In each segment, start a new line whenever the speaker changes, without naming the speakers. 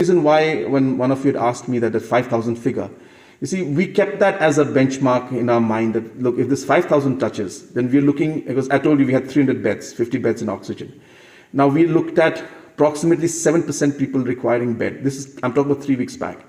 Reason why, when one of you had asked me that the 5,000 figure, you see, we kept that as a benchmark in our mind that, look, if this 5,000 touches, then we're looking, because I told you we had 300 beds, 50 beds in oxygen. Now we looked at approximately 7% people requiring bed. I'm talking about 3 weeks back.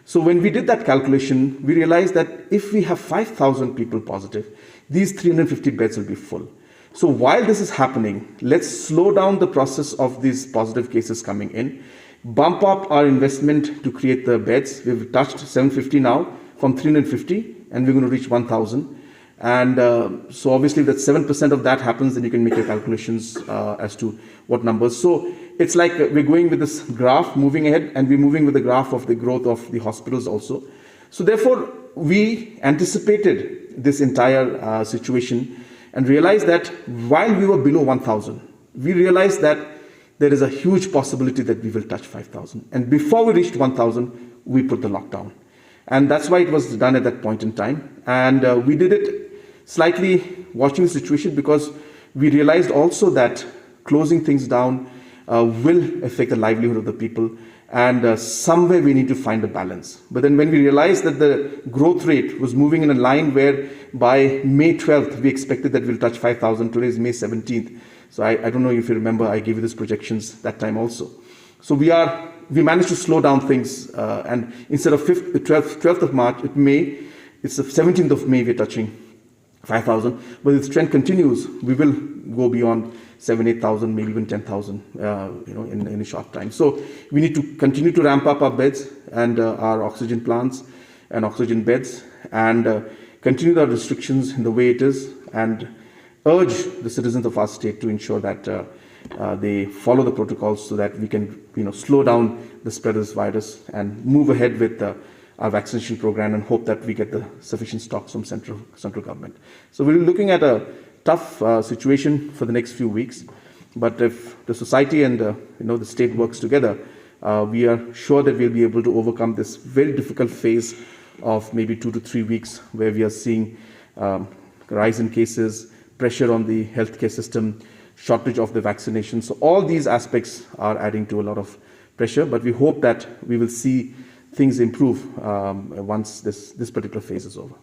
So when we did that calculation, we realized that if we have 5,000 people positive, these 350 beds will be full. So while this is happening, let's slow down the process of these positive cases coming in, bump up our investment to create the beds. We've touched 750 now from 350, and we're going to reach 1,000. And so obviously that 7% of that happens, then you can make your calculations as to what numbers. So it's like we're going with this graph moving ahead, and we're moving with the graph of the growth of the hospitals also. So therefore, we anticipated this entire situation and realized that while we were below 1,000, we realized that there is a huge possibility that we will touch 5,000. And before we reached 1,000, we put the lockdown. And that's why it was done at that point in time. And we did it slightly watching the situation, because we realized also that closing things down will affect the livelihood of the people. And somewhere we need to find a balance. But then when we realized that the growth rate was moving in a line where by May 12th, we expected that we'll touch 5,000. Today is May 17th. So I don't know if you remember, I gave you these projections that time also. So we managed to slow down things. And instead of 12th of March, it's the 17th of May, we're touching 5,000. But if the trend continues, we will go beyond 7,000, 8,000, maybe even 10,000, in a short time. So we need to continue to ramp up our beds and our oxygen plants and oxygen beds, and continue the restrictions in the way it is, and urge the citizens of our state to ensure that they follow the protocols so that we can, slow down the spread of this virus and move ahead with our vaccination program, and hope that we get the sufficient stocks from central government. So we're looking at a tough situation for the next few weeks, but if the society and the state works together, we are sure that we'll be able to overcome this very difficult phase of maybe 2 to 3 weeks, where we are seeing rise in cases, pressure on the healthcare system, shortage of the vaccination. So all these aspects are adding to a lot of pressure, but we hope that we will see things improve once this particular phase is over.